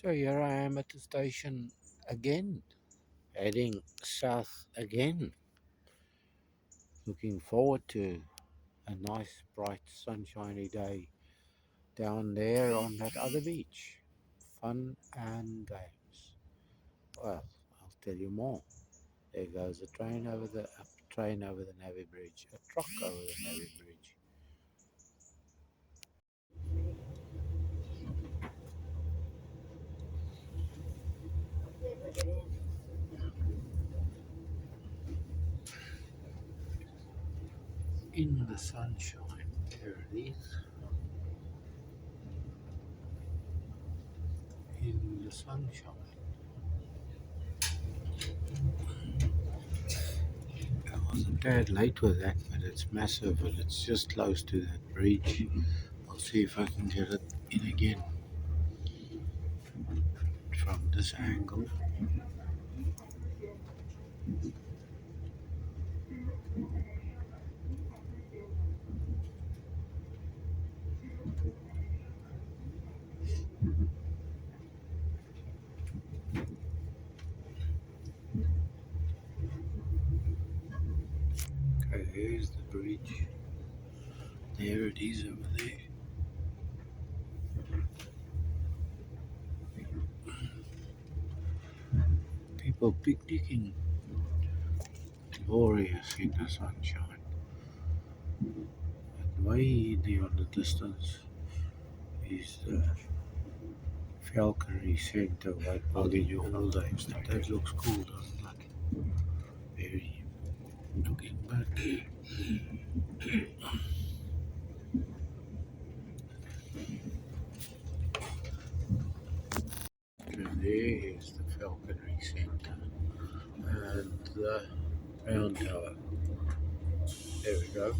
So here I am at the station again, heading south again. Looking forward to a nice, bright, sunshiny day down there on that other beach. Fun and games. Well, I'll tell you more. There goes a train over the Navy Bridge, a truck over the Navy Bridge. In the sunshine, there it is. In the sunshine. I was a tad late with that, but it's massive and it's just close to that bridge. I'll see if I can get it in again from this angle. Okay, here's the bridge. There it is over there. People picnicking. Glorious in the sunshine. And way there on the distance is the Falconry Centre right by the old days. That looks cool, doesn't it? Very looking back. And there is the Falconry Centre and the round tower. There we go.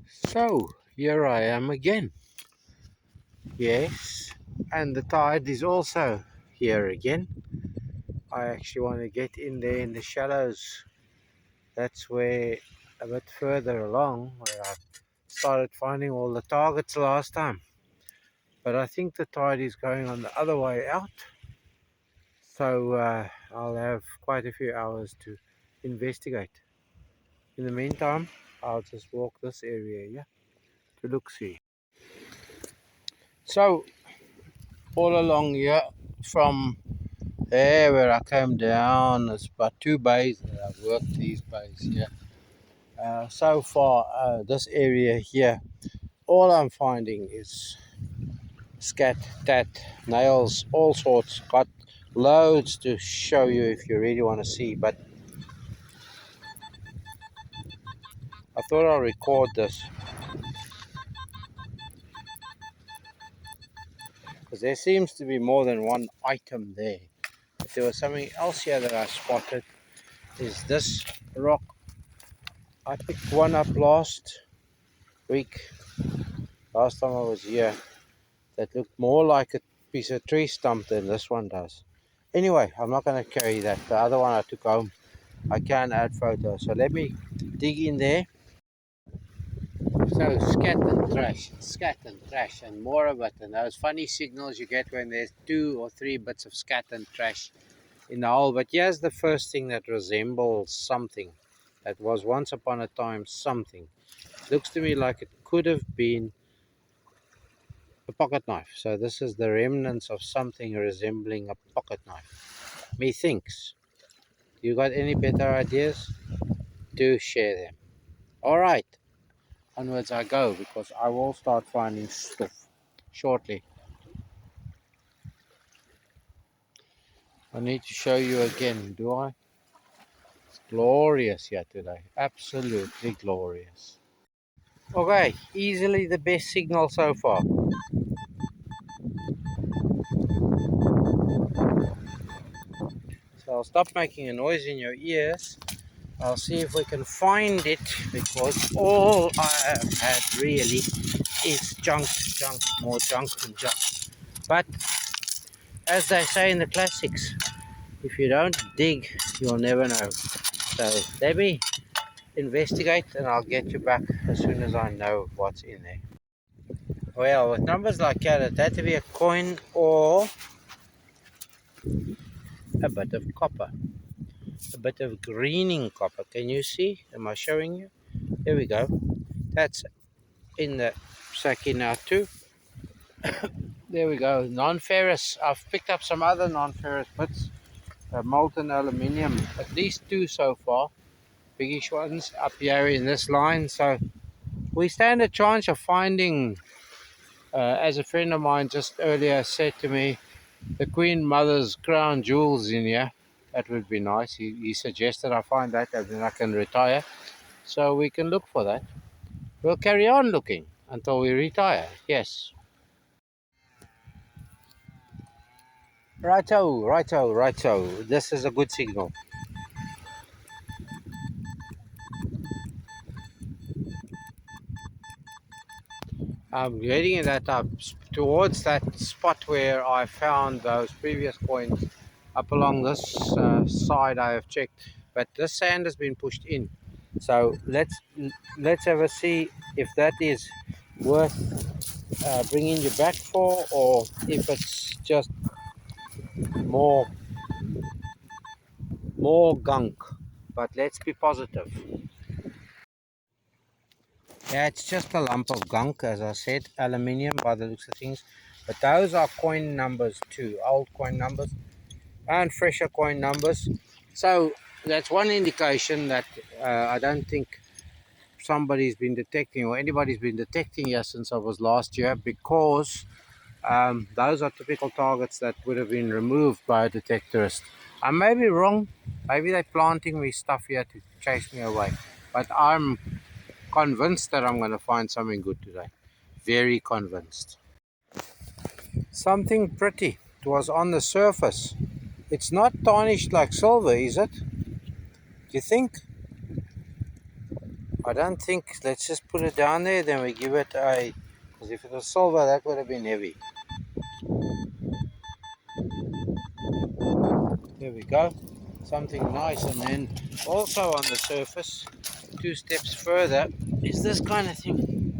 So here I am again. Yes, and the tide is also here again. I actually want to get in there in the shallows. That's where a bit further along where I started finding all the targets last time. But I think the tide is going on the other way out. So I'll have quite a few hours to investigate. In the meantime, I'll just walk this area here to look see. So all along here from there where I came down, it's about 2 bays that I've worked these bays here. So far this area here, all I'm finding is scat, tat, nails, all sorts. Got loads to show you if you really want to see, but I thought I'll record this because there seems to be more than one item there. But there was something else here that I spotted, is this rock. I picked one up last time I was here, that looked more like a piece of tree stump than this one does. Anyway, I'm not going to carry that. The other one I took home. I can add photos. So let me dig in there. So scat and trash, and more of it. And those funny signals you get when there's 2 or 3 bits of scat and trash in the hole. But here's the first thing that resembles something that was once upon a time something. Looks to me like it could have been a pocket knife. So this is the remnants of something resembling a pocket knife. Methinks. You got any better ideas? Do share them. Alright, onwards I go, because I will start finding stuff shortly. I need to show you again, do I? It's glorious here today. Absolutely glorious. Okay, easily the best signal so far. So I'll stop making a noise in your ears. I'll see if we can find it, because all I have had really is junk, more junk than junk. But as they say in the classics, if you don't dig, you'll never know. So let me investigate and I'll get you back as soon as I know what's in there. Well, with numbers like that, it had to be a coin or a bit of copper. A bit of greening copper. Can you see? Am I showing you? There we go. That's in the sacking now too. There we go. Non-ferrous. I've picked up some other non-ferrous bits. Molten aluminium. At least two so far. Biggish ones up here in this line. So we stand a chance of finding, as a friend of mine just earlier said to me, the Queen Mother's crown jewels in here. That would be nice. He suggested I find that and then I can retire. So we can look for that. We'll carry on looking until we retire. Yes. Righto, righto, righto. This is a good signal. I'm getting that up towards that spot where I found those previous coins up along this side I have checked, but this sand has been pushed in. So let's have a see if that is worth bringing you back for, or if it's just more gunk. But let's be positive. Yeah, it's just a lump of gunk, as I said, aluminium by the looks of things. But those are coin numbers too, old coin numbers and fresher coin numbers. So that's one indication that I don't think somebody's been detecting or anybody's been detecting here since I was last year, because those are typical targets that would have been removed by a detectorist. I may be wrong. Maybe they're planting me stuff here to chase me away. But I'm convinced that I'm going to find something good today. Very convinced. Something pretty. It was on the surface. It's not tarnished like silver, is it? Do you think? I don't think. Let's just put it down there, then we give it a... Because if it was silver, that would have been heavy. There we go. Something nice. And then also on the surface, 2 steps further, is this kind of thing.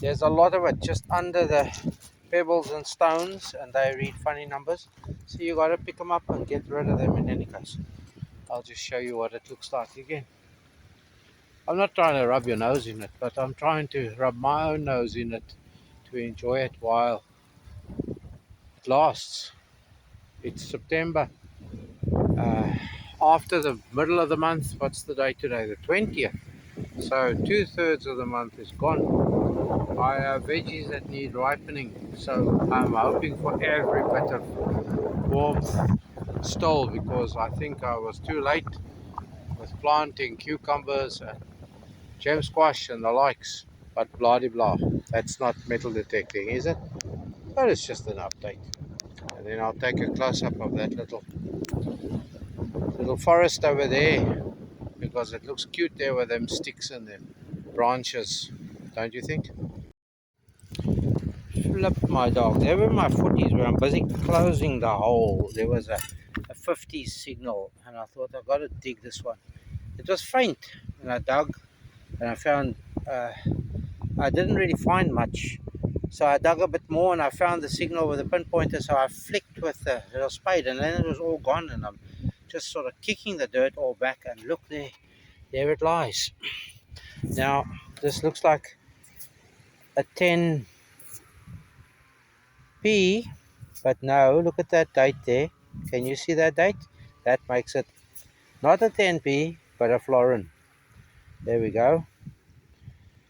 There's a lot of it just under the pebbles and stones, and they read funny numbers. So you got to pick them up and get rid of them in any case. I'll just show you what it looks like again. I'm not trying to rub your nose in it, but I'm trying to rub my own nose in it to enjoy it while it lasts. It's September. Uh, After the middle of the month, what's the date today? The 20th. So 2/3 of the month is gone. I have veggies that need ripening, so I'm hoping for every bit of warmth still, because I think I was too late with planting cucumbers and gem squash and the likes. But blah de blah. That's not metal detecting, is it? But it's just an update. And then I'll take a close up of that little forest over there, because it looks cute there with them sticks and them branches, don't you think? Flip my dog. There were my footies where I'm busy closing the hole. There was a 50 signal, and I thought I've got to dig this one. It was faint, and I dug, and I found, I didn't really find much. So I dug a bit more, and I found the signal with a pinpointer, so I flicked with the little spade, and then it was all gone, and I'm just sort of kicking the dirt all back, and look there it lies. Now, this looks like a 10p, but no, look at that date there. Can you see that date? That makes it not a 10p, but a florin. There we go.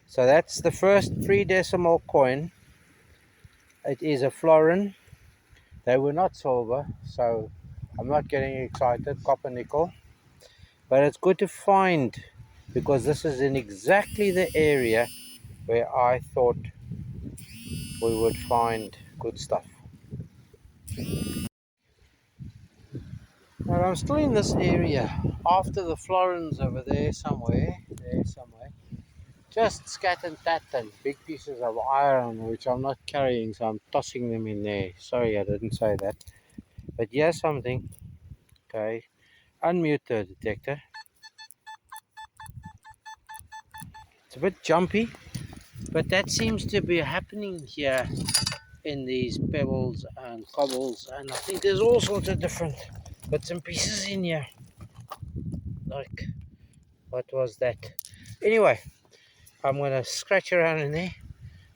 So that's the first 3-decimal coin. It is a florin. They were not silver, so I'm not getting excited. Copper, nickel. But it's good to find, because this is in exactly the area where I thought we would find good stuff. Now I'm still in this area after the florins over there somewhere, just scat and tat and big pieces of iron which I'm not carrying, so I'm tossing them in there. Sorry, I didn't say that. But here's something. Okay, unmute the detector. It's a bit jumpy, But that seems to be happening here in these pebbles and cobbles, and I think there's all sorts of different bits and pieces in here. Like, what was that? Anyway, I'm going to scratch around in there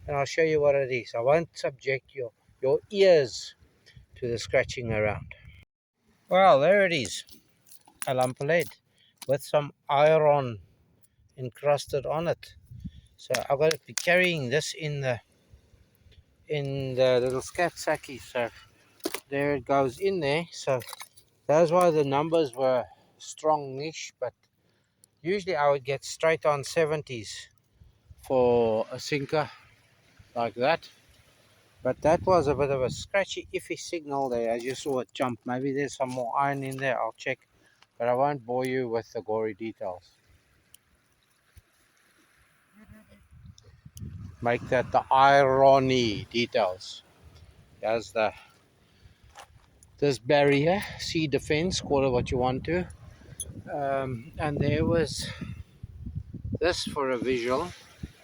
and I'll show you what it is. I won't subject your ears to the scratching around. Well, there it is, a lump of lead with some iron encrusted on it. So I've got to be carrying this in the little scat sacky. So there it goes in there. So that's why the numbers were strongish, but usually I would get straight on 70s for a sinker like that. But that was a bit of a scratchy, iffy signal there as you saw it jump. Maybe there's some more iron in there, I'll check. But I won't bore you with the gory details. Make that the irony details. There's this barrier, sea defense, call it what you want to. And there was this for a visual.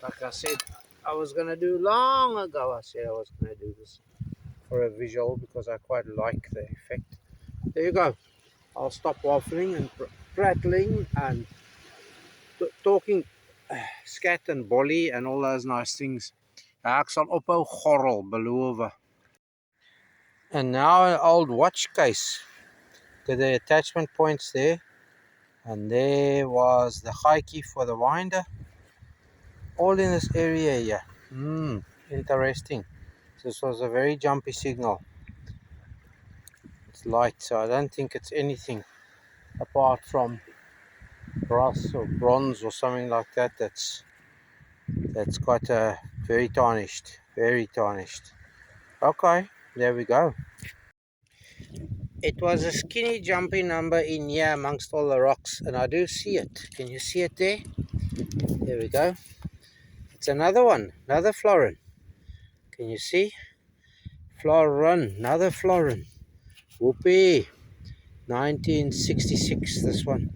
Like I said, I was going to do long ago. I said I was going to do this for a visual because I quite like the effect. There you go. I'll stop waffling and prattling and talking scat and bolly and all those nice things. Ek sal ophou gorrel, beloof. And now an old watch case. Got the attachment points there. And there was the high key for the winder. All in this area here. Interesting. This was a very jumpy signal. It's light, so I don't think it's anything apart from brass or bronze or something like that. That's quite very tarnished. Very tarnished. Okay, there we go. It was a skinny jumpy number in here amongst all the rocks, and I do see it. Can you see it there? There we go. It's another one, another florin. Can you see? Florin, another florin. Whoopee. 1966, this one.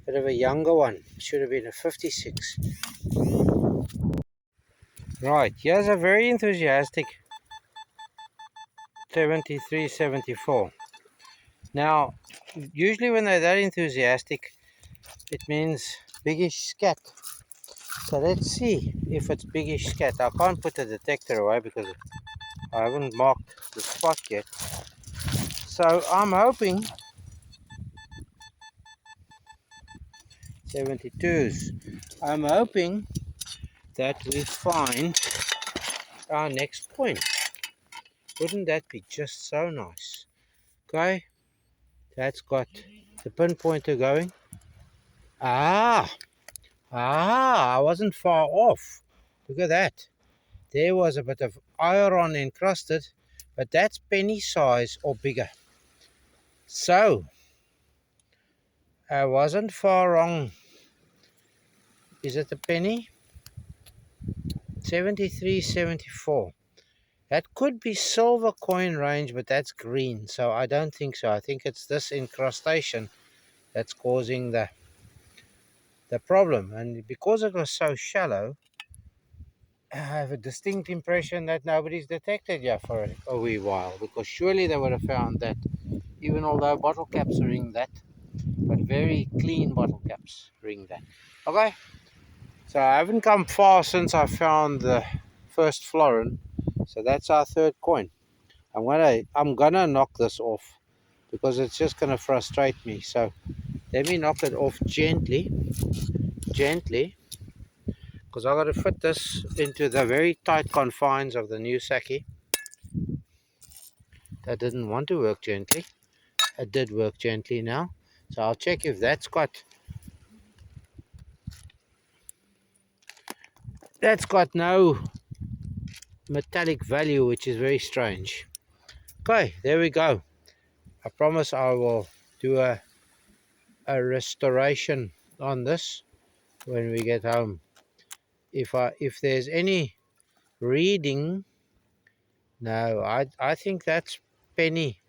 Bit of a younger one. Should have been a 56. Right, here's a very enthusiastic 73, 74. Now, usually when they're that enthusiastic, it means biggish scat. So let's see if it's biggish scat. I can't put the detector away because I haven't marked the spot yet. So I'm hoping 72s. I'm hoping that we find our next coin. Wouldn't that be just so nice? Okay, that's got the pinpointer going. I wasn't far off. Look at that. There was a bit of iron encrusted, but that's penny size or bigger. So, I wasn't far wrong. Is it a penny? 73, 74. That could be silver coin range, but that's green, so I don't think so. I think it's this incrustation that's causing the problem. And because it was so shallow, I have a distinct impression that nobody's detected yet for a wee while, because surely they would have found that, even although bottle caps ring that, but very clean bottle caps ring that. Okay, so I haven't come far since I found the first florin, so that's our third coin. I'm gonna knock this off because it's just gonna frustrate me. So let me knock it off gently, because I got to fit this into the very tight confines of the new sackie. That didn't want to work gently. It did work gently now. So I'll check if that's got no metallic value, which is very strange. Okay, there we go. I promise I will do a restoration on this when we get home. If there's any reading, no, I think that's penny,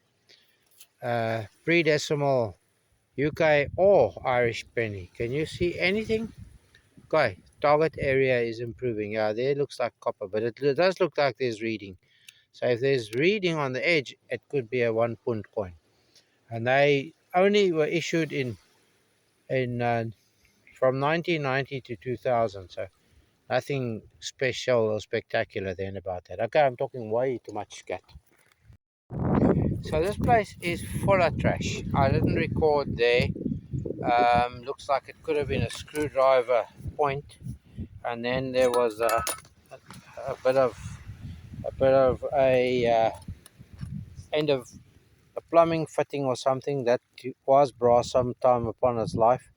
pre-decimal UK or Irish penny. Can you see anything? Okay, target area is improving. Yeah, there looks like copper, but it does look like there's reading. So if there's reading on the edge, it could be a 1 pound coin. And they only were issued in from 1990 to 2000. So nothing special or spectacular then about that. Okay, I'm talking way too much, scat. So this place is full of trash. I didn't record there. Looks like it could have been a screwdriver point, and then there was a bit of a end of a plumbing fitting or something that was brass sometime upon its life.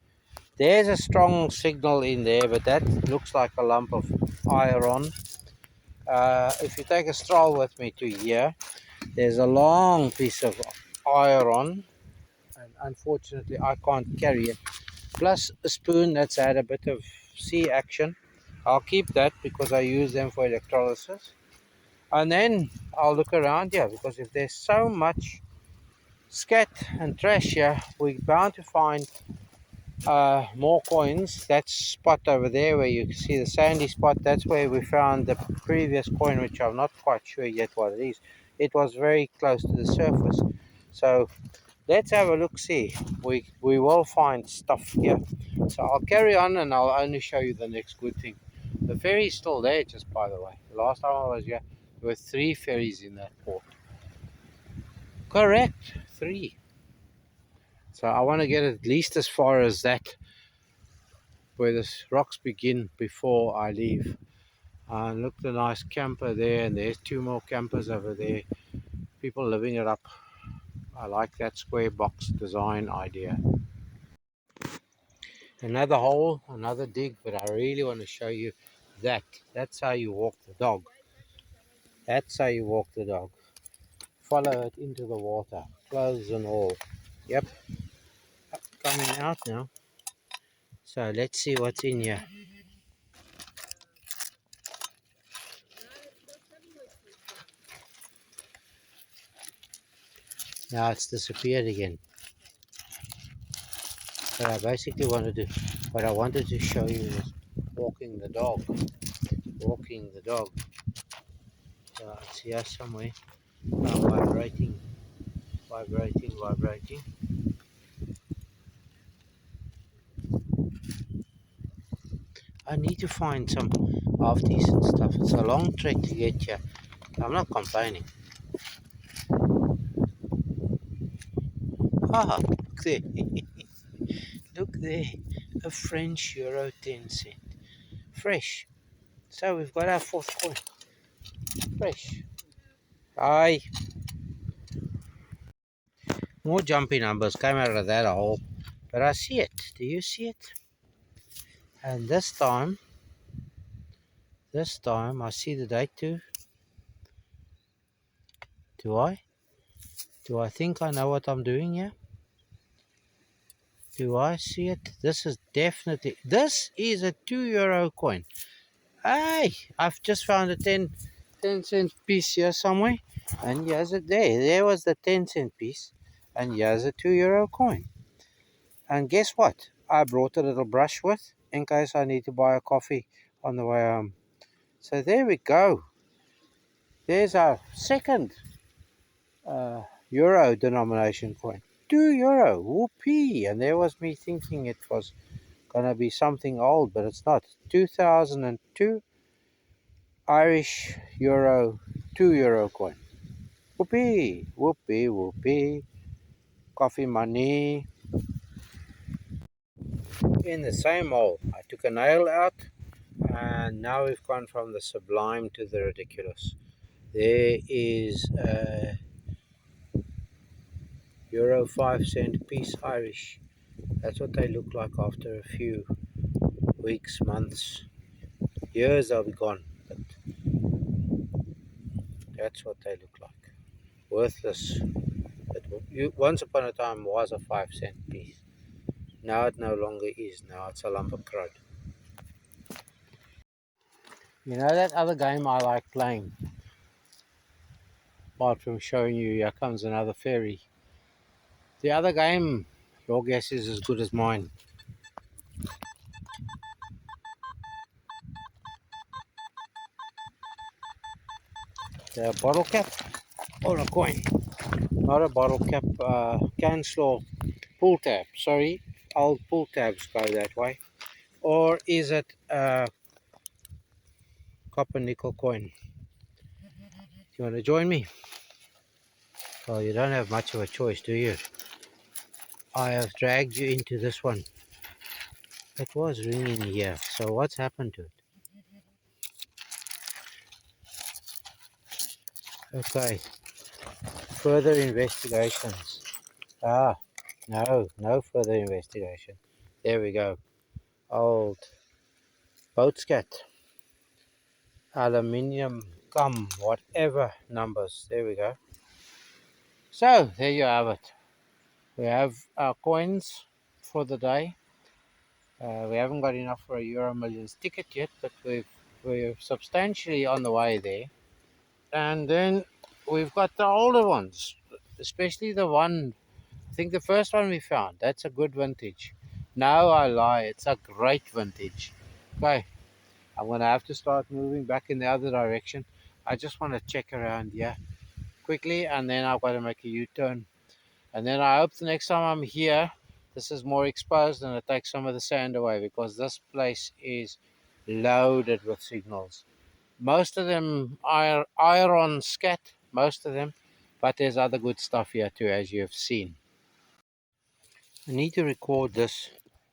There's a strong signal in there, but that looks like a lump of iron. If you take a stroll with me to here, there's a long piece of iron, and unfortunately I can't carry it. Plus a spoon that's had a bit of sea action. I'll keep that because I use them for electrolysis. And then I'll look around here, because if there's so much scat and trash here, we're bound to find more coins. That spot over there where you can see the sandy spot, that's where we found the previous coin, which I'm not quite sure yet what it is. It was very close to the surface. So let's have a look, see. We will find stuff here. So I'll carry on and I'll only show you the next good thing. The ferry's still there, just by the way. The last time I was here, there were 3 ferries in that port. Correct, 3. So I want to get at least as far as that, where the rocks begin, before I leave. And look, the nice camper there, and there's 2 more campers over there. People living it up. I like that square box design idea. Another hole, another dig, but I really want to show you that. That's how you walk the dog. That's how you walk the dog. Follow it into the water, clothes and all. Yep, coming out now. So let's see what's in here. Now it's disappeared again. But I basically wanted to, what I wanted to show you is walking the dog. Walking the dog. So it's here somewhere. Now vibrating, vibrating, vibrating. I need to find some half decent stuff. It's a long trek to get here. I'm not complaining. Ah, look there. Look there. A French euro 10 cent. Fresh. So we've got our 4th coin. Fresh. Aye. More jumpy numbers came out of that hole. But I see it. Do you see it? And this time I see the date too. Do I? Do I think I know what I'm doing here? Do I see it? This is definitely, this is a €2 coin. Hey, I've just found a 10 cent piece here somewhere. And here's it there. There was the 10 cent piece. And here's a €2 coin. And guess what? I brought a little brush with, in case I need to buy a coffee on the way home. So there we go. There's our second euro denomination coin. €2. Whoopee. And there was me thinking it was gonna be something old, but it's not. 2002 Irish euro, €2 coin. Whoopee, whoopee, whoopee. Coffee money. In the same hole, I took a nail out, and now we've gone from the sublime to the ridiculous. There is a euro 5 cent piece Irish. That's what they look like after a few weeks, months, years. They'll be gone, but that's what they look like. Worthless. Once upon a time was a 5 cent piece. Now it no longer is. Now it's a lump of crud. You know that other game I like playing? Apart from showing you, here comes another ferry. The other game, your guess is as good as mine. a bottle cap or a coin. Not a bottle cap, can slaw pull tab. Sorry, old pull tabs go that way. Or is it a copper nickel coin? Do you want to join me? Well, you don't have much of a choice, do you? I have dragged you into this one. It was ringing here, so what's happened to it? Okay, further investigations. Ah, no further investigation. There we go. Old boat scat, aluminium gum, whatever numbers. There we go. So, there you have it. We have our coins for the day. We haven't got enough for a Euro Millions ticket yet, but we're substantially on the way there. And then we've got the older ones, especially the one, I think the first one we found. That's a good vintage. No, I lie, it's a great vintage. Okay, I'm going to have to start moving back in the other direction. I just want to check around here quickly, and then I've got to make a U-turn. And then I hope the next time I'm here, this is more exposed and it takes some of the sand away, because this place is loaded with signals. Most of them are iron scat, most of them, but there's other good stuff here too, as you have seen. I need to record this.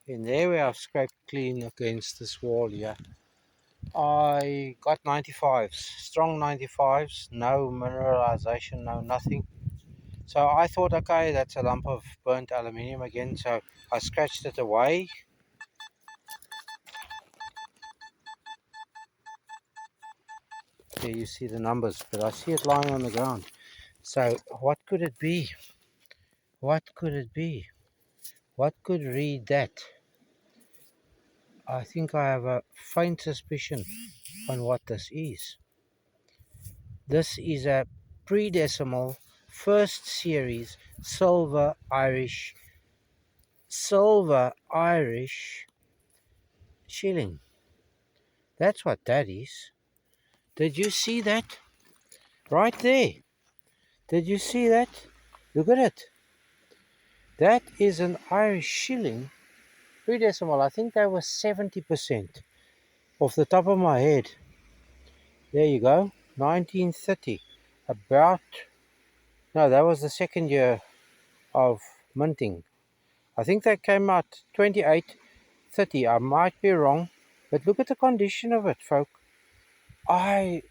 In there where I've scraped clean against this wall here, I got 95s, strong 95s, no mineralization, no nothing. So I thought, okay, that's a lump of burnt aluminium again, so I scratched it away. There you see the numbers, but I see it lying on the ground. So what could it be? What could it be? What could read that? I think I have a faint suspicion on what this is. This is a pre-decimal first series silver Irish shilling. That's what that is. Did you see that? Right there. Did you see that? Look at it. That is an Irish shilling. Pre-decimal. I think that was 70% off the top of my head. There you go. 1930. About, no, that was the second year of minting. I think that came out 2830. I might be wrong, but look at the condition of it, folk. I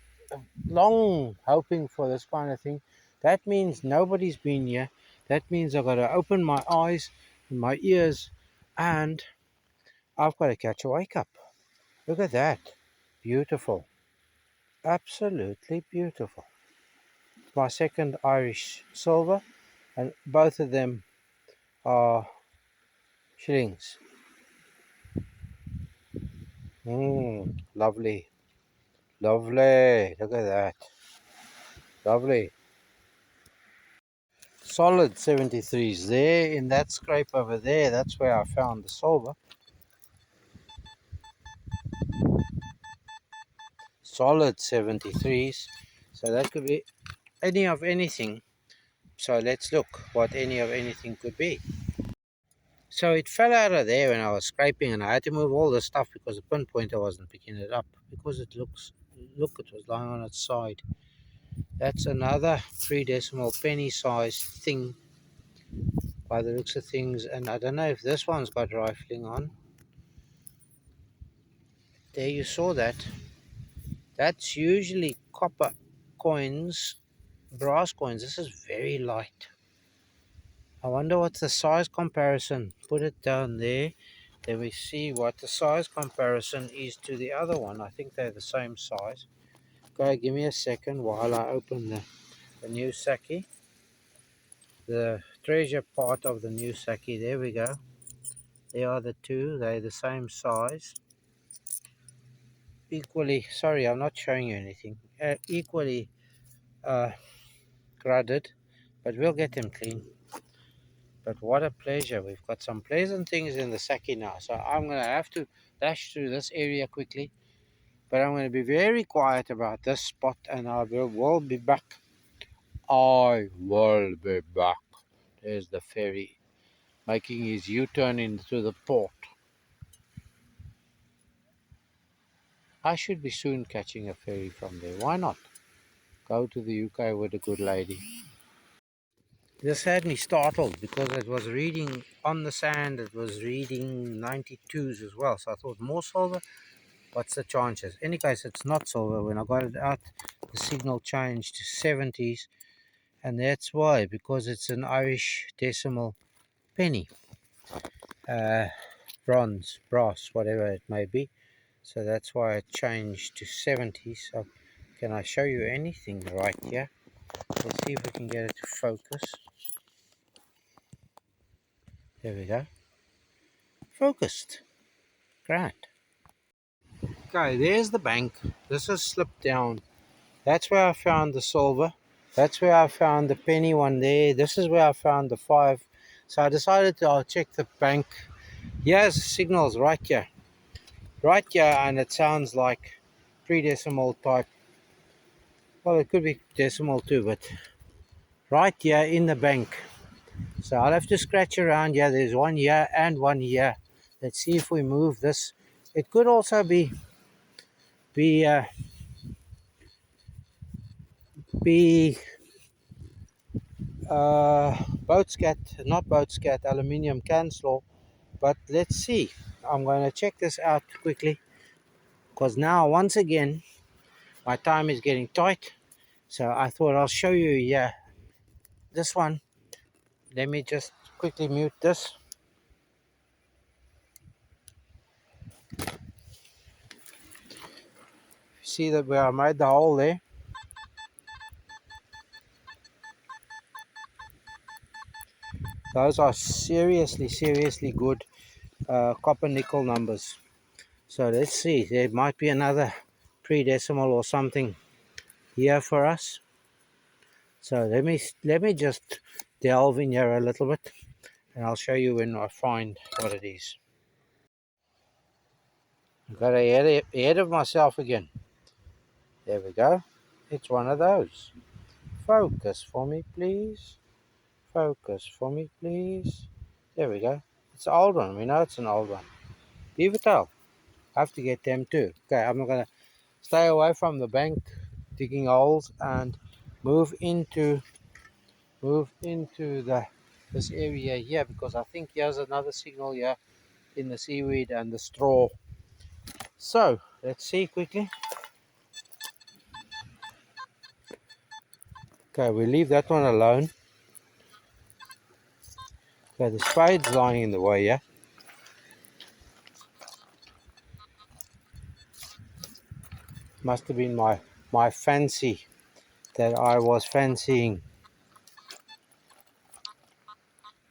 long hoping for this kind of thing. That means nobody's been here. That means I've got to open my eyes and my ears, and I've got to catch a wake up. Look at that. Beautiful. Absolutely beautiful. My second Irish silver, and both of them are shillings. Lovely. Lovely. Look at that. Lovely. Solid 73s there in that scrape over there. That's where I found the silver. Solid 73s. So that could be any of anything. So let's look what any of anything could be. So it fell out of there when I was scraping, and I had to move all the stuff because the pinpointer wasn't picking it up, because it looks, look, it was lying on its side. That's another pre-decimal penny size thing by the looks of things, and I don't know if this one's got rifling on. There, you saw that. That's usually copper coins, brass coins. This is very light. I wonder what's the size comparison. Put it down there. Then we see what the size comparison is to the other one. I think they're the same size. Okay, give me a second while I open the new sackie. The treasure part of the new sackie. There we go. There are the two. They're the same size. Equally, sorry, I'm not showing you anything. Equally crudded, but we'll get them clean. But what a pleasure. We've got some pleasant things in the sackie now. So I'm going to have to dash through this area quickly. But I'm going to be very quiet about this spot, and I will be back. I will be back. There's the ferry making his U-turn into the port. I should be soon catching a ferry from there. Why not? Go to the UK with a good lady. This had me startled because it was reading on the sand, it was reading 92s as well. So I thought, more silver? What's the chances? In any case, it's not silver. When I got it out, the signal changed to 70s. And that's why, because it's an Irish decimal penny. Bronze, brass, whatever it may be. So that's why it changed to 70. So can I show you anything right here? Let's see if we can get it to focus. There we go. Focused. Grand. Okay, there's the bank. This has slipped down. That's where I found the silver. That's where I found the penny one there. This is where I found the 5. So I decided to check the bank. Here's signals right here. Right here, and it sounds like pre-decimal type. Well, it could be decimal too, but right here in the bank. So I'll have to scratch around here. There's one here and one here. Let's see if we move this. It could also be be boat scat, not boat scat, aluminium can slaw. But let's see. I'm going to check this out quickly because now once again my time is getting tight. So I thought I'll show you this one. Let me just quickly mute this. See that where I made the hole there? Those are seriously good copper nickel numbers. So let's see, there might be another pre-decimal or something here for us. So let me just delve in here a little bit, and I'll show you when I find what it is. I've got ahead of myself again. There we go. It's one of those. Focus for me, please. Focus for me, please. There we go. It's an old one. We know it's an old one. Beaver tail. I have to get them too. Okay, I'm not going to stay away from the bank digging holes and move into this area here, because I think here's another signal here in the seaweed and the straw. So let's see quickly. Okay, we leave that one alone. Okay, the spade's lying in the way, yeah. Must have been my fancy that I was fancying.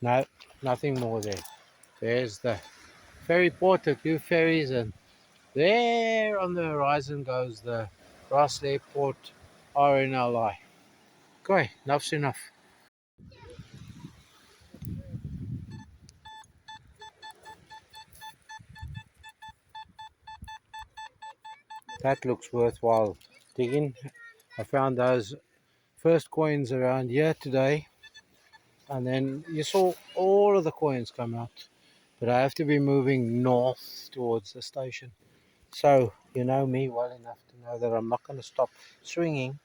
No, nothing more there. There's the ferry port, the 2 ferries, and there on the horizon goes the Rosslare port RNLI. Okay, enough's enough. That looks worthwhile digging. I found those first coins around here today, and then you saw all of the coins come out. But I have to be moving north towards the station. So you know me well enough to know that I'm not going to stop swinging.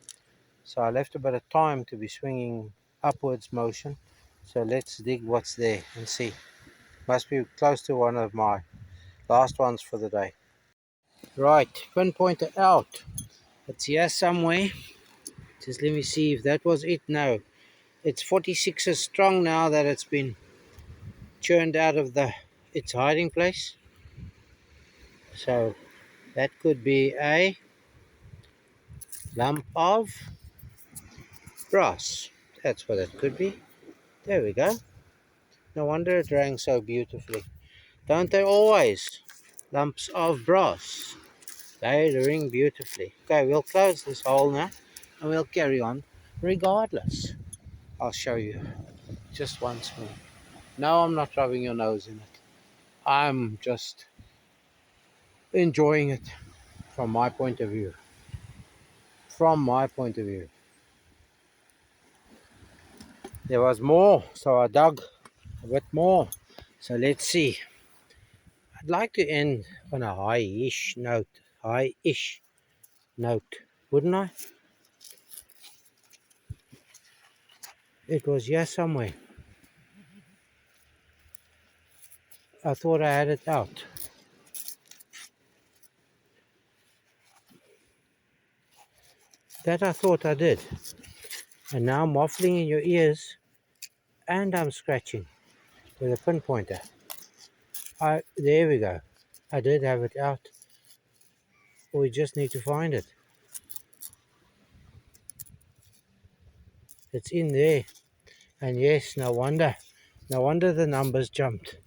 So I left a bit of time to be swinging upwards motion. So let's dig what's there and see. Must be close to one of my last ones for the day. Right, pinpointer out. It's here somewhere. Just let me see if that was it. No, it's 46s strong now that it's been churned out of its hiding place. So that could be a lump of brass. That's what it could be. There we go. No wonder it rang so beautifully. Don't they always? Lumps of brass. They ring beautifully. Okay, we'll close this hole now and we'll carry on regardless. I'll show you just once more. No, I'm not rubbing your nose in it. I'm just enjoying it from my point of view. From my point of view. There was more, so I dug a bit more. So let's see. I'd like to end on a high-ish note. High-ish note, wouldn't I? It was here somewhere. I thought I had it out. That I thought I did. And now I'm waffling in your ears and I'm scratching with a pinpointer. There we go. I did have it out. We just need to find it. It's in there. And yes, no wonder. No wonder the numbers jumped.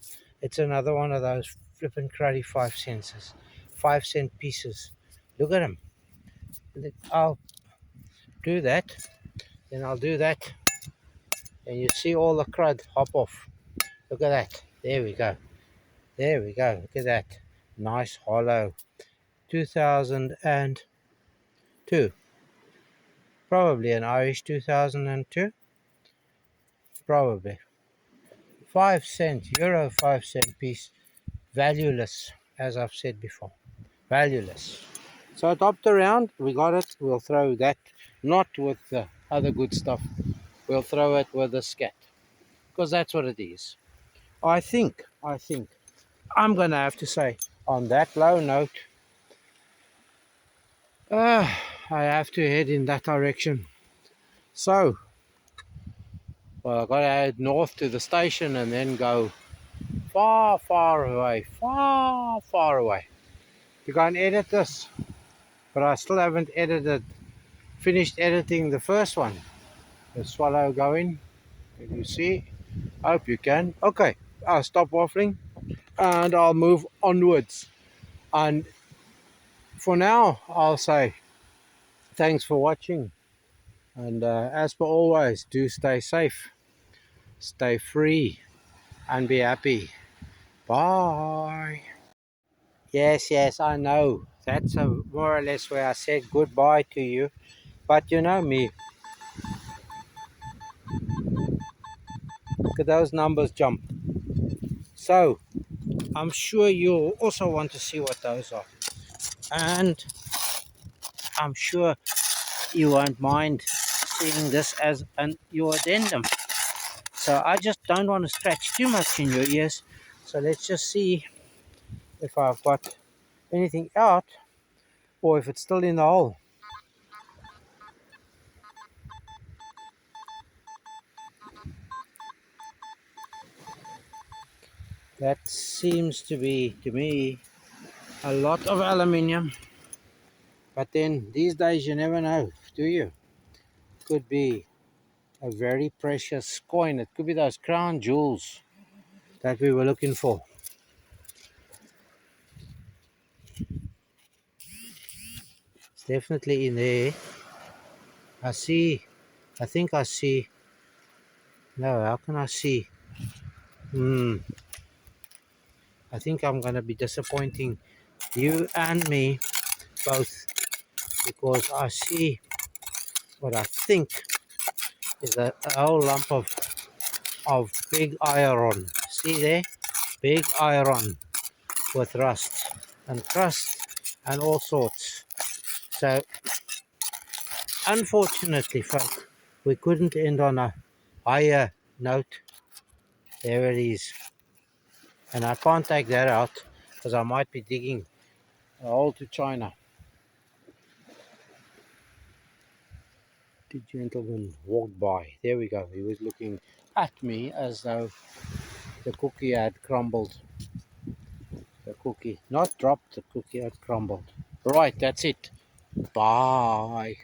It's another one of those flippin' cruddy 5 cents. 5-cent pieces. Look at them. I'll do that. Then I'll do that. And you see all the crud hop off. Look at that. There we go. There we go. Look at that. Nice hollow. 2002. Probably an Irish 2002. Probably. 5 cent. Euro 5-cent piece. Valueless, as I've said before. Valueless. So I topped around. We got it. We'll throw that. Not with the other good stuff. We'll throw it with the scat. Because that's what it is. I think I'm going to have to say, on that low note, I have to head in that direction. So, well, I've got to head north to the station and then go far, far away, to go and edit this. But I still haven't finished editing the first one. The swallow going. Can you see? I hope you can. Okay, I'll stop waffling and I'll move onwards. And for now, I'll say thanks for watching. And as per always, do stay safe, stay free, and be happy. Bye. Yes, I know. That's more or less where I said goodbye to you. But you know me. Look at those numbers jump. So, I'm sure you'll also want to see what those are. And I'm sure you won't mind seeing this as your addendum. So I just don't want to scratch too much in your ears. So let's just see if I've got anything out or if it's still in the hole. That seems to be, to me, a lot of aluminium. But then these days you never know, do you? Could be a very precious coin. It could be those crown jewels that we were looking for. It's definitely in there. I think I see. No, how can I see? I think I'm going to be disappointing you and me both because I see what I think is a whole lump of big iron. See there? Big iron with rust and crust and all sorts. So, unfortunately, folk, we couldn't end on a higher note. There it is. And I can't take that out because I might be digging a hole to China. The gentleman walked by. There we go. He was looking at me as though the cookie had crumbled. The cookie, not dropped, the cookie had crumbled. Right, that's it. Bye.